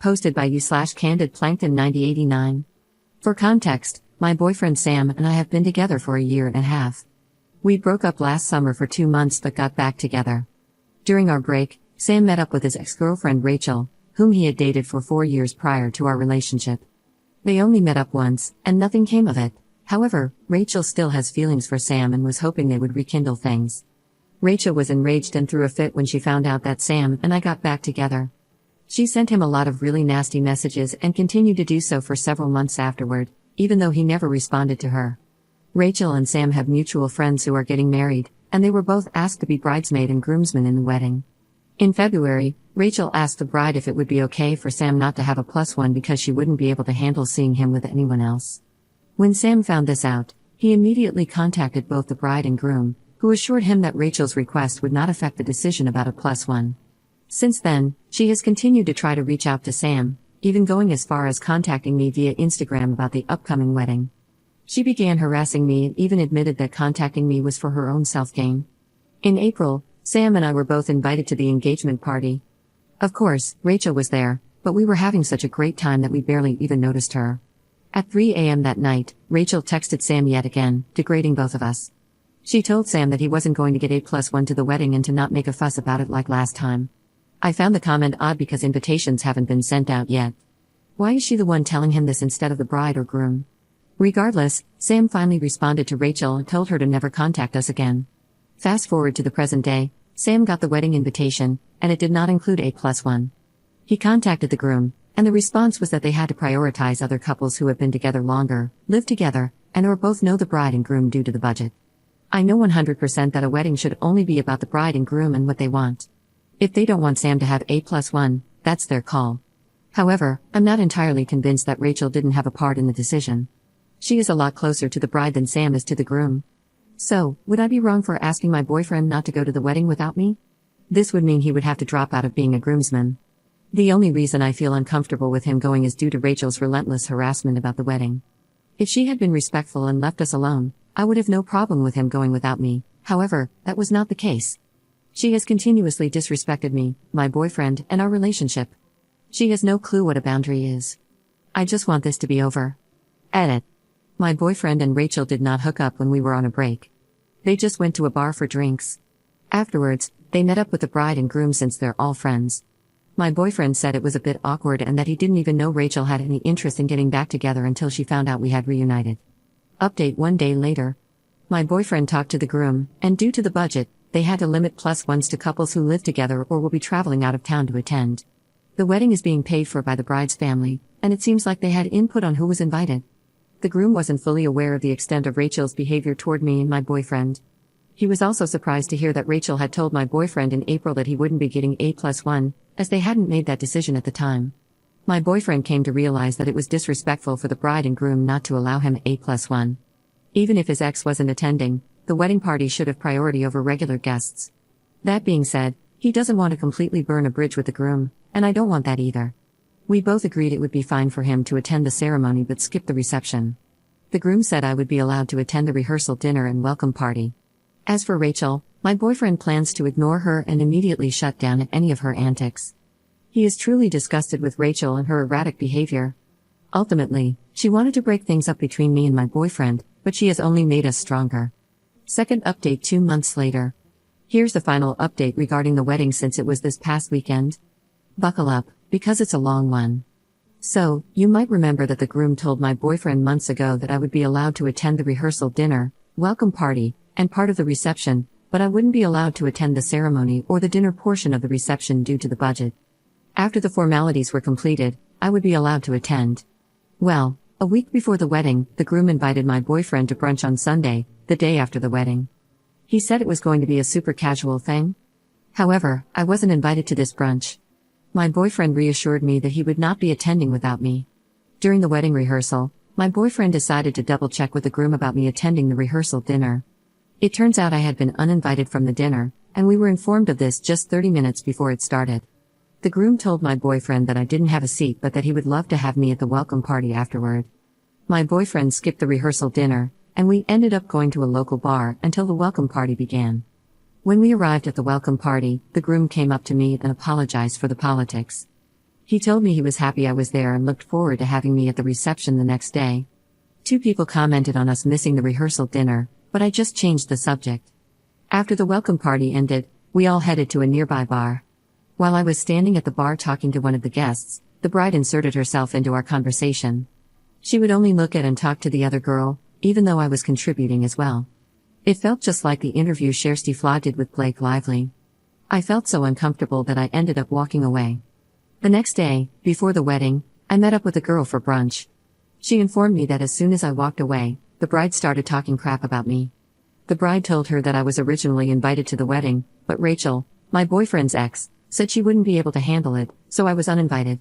Posted by you/Candid Plankton 9089. For context, my boyfriend Sam and I have been together for a year and a half. We broke up last summer for 2 months but got back together. During our break, Sam met up with his ex-girlfriend Rachel, whom he had dated for 4 years prior to our relationship. They only met up once, and nothing came of it. However, Rachel still has feelings for Sam and was hoping they would rekindle things. Rachel was enraged and threw a fit when she found out that Sam and I got back together. She sent him a lot of really nasty messages and continued to do so for several months afterward, even though he never responded to her. Rachel and Sam have mutual friends who are getting married, and they were both asked to be bridesmaid and groomsman in the wedding. In February, Rachel asked the bride if it would be okay for Sam not to have a +1 because she wouldn't be able to handle seeing him with anyone else. When Sam found this out, he immediately contacted both the bride and groom, who assured him that Rachel's request would not affect the decision about a +1. Since then, she has continued to try to reach out to Sam, even going as far as contacting me via Instagram about the upcoming wedding. She began harassing me and even admitted that contacting me was for her own self-gain. In April, Sam and I were both invited to the engagement party. Of course, Rachel was there, but we were having such a great time that we barely even noticed her. At 3 a.m. that night, Rachel texted Sam yet again, degrading both of us. She told Sam that he wasn't going to get a +1 to the wedding and to not make a fuss about it like last time. I found the comment odd because invitations haven't been sent out yet. Why is she the one telling him this instead of the bride or groom? Regardless, Sam finally responded to Rachel and told her to never contact us again. Fast forward to the present day, Sam got the wedding invitation, and it did not include a +1. He contacted the groom, and the response was that they had to prioritize other couples who have been together longer, live together, and or both know the bride and groom due to the budget. I know 100% that a wedding should only be about the bride and groom and what they want. If they don't want Sam to have a +1, that's their call. However, I'm not entirely convinced that Rachel didn't have a part in the decision. She is a lot closer to the bride than Sam is to the groom. So, would I be wrong for asking my boyfriend not to go to the wedding without me? This would mean he would have to drop out of being a groomsman. The only reason I feel uncomfortable with him going is due to Rachel's relentless harassment about the wedding. If she had been respectful and left us alone, I would have no problem with him going without me. However, that was not the case. She has continuously disrespected me, my boyfriend, and our relationship. She has no clue what a boundary is. I just want this to be over. Edit. My boyfriend and Rachel did not hook up when we were on a break. They just went to a bar for drinks. Afterwards, they met up with the bride and groom since they're all friends. My boyfriend said it was a bit awkward and that he didn't even know Rachel had any interest in getting back together until she found out we had reunited. Update 1 day later. My boyfriend talked to the groom, and due to the budget, they had to limit +1s to couples who live together or will be traveling out of town to attend. The wedding is being paid for by the bride's family, and it seems like they had input on who was invited. The groom wasn't fully aware of the extent of Rachel's behavior toward me and my boyfriend. He was also surprised to hear that Rachel had told my boyfriend in April that he wouldn't be getting a +1, as they hadn't made that decision at the time. My boyfriend came to realize that it was disrespectful for the bride and groom not to allow him a +1. Even if his ex wasn't attending, the wedding party should have priority over regular guests. That being said, he doesn't want to completely burn a bridge with the groom, and I don't want that either. We both agreed it would be fine for him to attend the ceremony but skip the reception. The groom said I would be allowed to attend the rehearsal dinner and welcome party. As for Rachel, my boyfriend plans to ignore her and immediately shut down at any of her antics. He is truly disgusted with Rachel and her erratic behavior. Ultimately, she wanted to break things up between me and my boyfriend, but she has only made us stronger. Second update 2 months later. Here's the final update regarding the wedding since it was this past weekend. Buckle up, because it's a long one. So, you might remember that the groom told my boyfriend months ago that I would be allowed to attend the rehearsal dinner, welcome party, and part of the reception, but I wouldn't be allowed to attend the ceremony or the dinner portion of the reception due to the budget. After the formalities were completed, I would be allowed to attend. Well, a week before the wedding, the groom invited my boyfriend to brunch on Sunday, the day after the wedding. He said it was going to be a super casual thing. However, I wasn't invited to this brunch. My boyfriend reassured me that he would not be attending without me. During the wedding rehearsal, my boyfriend decided to double-check with the groom about me attending the rehearsal dinner. It turns out I had been uninvited from the dinner, and we were informed of this just 30 minutes before it started. The groom told my boyfriend that I didn't have a seat but that he would love to have me at the welcome party afterward. My boyfriend skipped the rehearsal dinner, and we ended up going to a local bar until the welcome party began. When we arrived at the welcome party, the groom came up to me and apologized for the politics. He told me he was happy I was there and looked forward to having me at the reception the next day. 2 people commented on us missing the rehearsal dinner, but I just changed the subject. After the welcome party ended, we all headed to a nearby bar. While I was standing at the bar talking to one of the guests, the bride inserted herself into our conversation. She would only look at and talk to the other girl, even though I was contributing as well. It felt just like the interview Kirsty Flaw did with Blake Lively. I felt so uncomfortable that I ended up walking away. The next day, before the wedding, I met up with a girl for brunch. She informed me that as soon as I walked away, the bride started talking crap about me. The bride told her that I was originally invited to the wedding, but Rachel, my boyfriend's ex, said she wouldn't be able to handle it, so I was uninvited.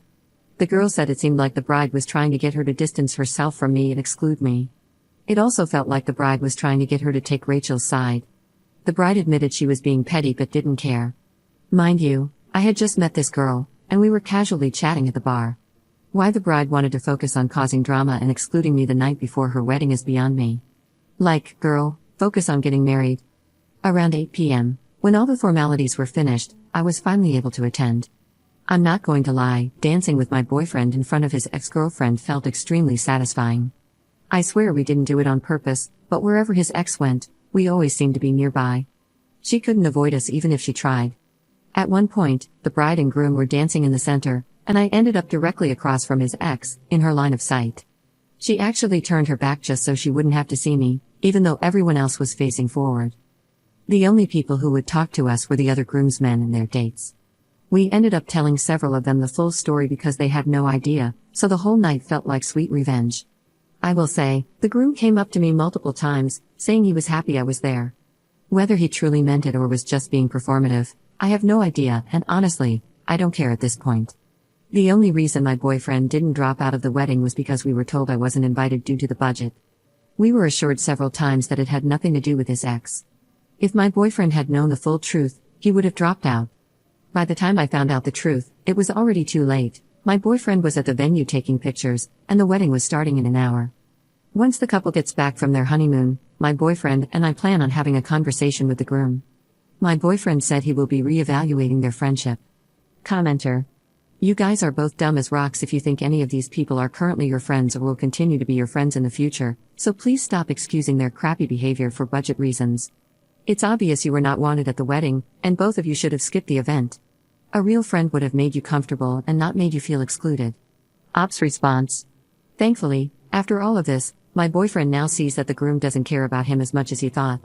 The girl said it seemed like the bride was trying to get her to distance herself from me and exclude me. It also felt like the bride was trying to get her to take Rachel's side. The bride admitted she was being petty but didn't care. Mind you, I had just met this girl, and we were casually chatting at the bar. Why the bride wanted to focus on causing drama and excluding me the night before her wedding is beyond me. Like, girl, focus on getting married. Around 8 p.m., when all the formalities were finished, I was finally able to attend. I'm not going to lie, dancing with my boyfriend in front of his ex-girlfriend felt extremely satisfying. I swear we didn't do it on purpose, but wherever his ex went, we always seemed to be nearby. She couldn't avoid us even if she tried. At one point, the bride and groom were dancing in the center, and I ended up directly across from his ex, in her line of sight. She actually turned her back just so she wouldn't have to see me, even though everyone else was facing forward. The only people who would talk to us were the other groomsmen and their dates. We ended up telling several of them the full story because they had no idea, so the whole night felt like sweet revenge. I will say, the groom came up to me multiple times, saying he was happy I was there. Whether he truly meant it or was just being performative, I have no idea, and honestly, I don't care at this point. The only reason my boyfriend didn't drop out of the wedding was because we were told I wasn't invited due to the budget. We were assured several times that it had nothing to do with his ex. If my boyfriend had known the full truth, he would have dropped out. By the time I found out the truth, it was already too late. My boyfriend was at the venue taking pictures, and the wedding was starting in an hour. Once the couple gets back from their honeymoon, my boyfriend and I plan on having a conversation with the groom. My boyfriend said he will be re-evaluating their friendship. Commenter: you guys are both dumb as rocks if you think any of these people are currently your friends or will continue to be your friends in the future, so please stop excusing their crappy behavior for budget reasons. It's obvious you were not wanted at the wedding, and both of you should have skipped the event. A real friend would have made you comfortable and not made you feel excluded. Ops response: thankfully, after all of this, my boyfriend now sees that the groom doesn't care about him as much as he thought.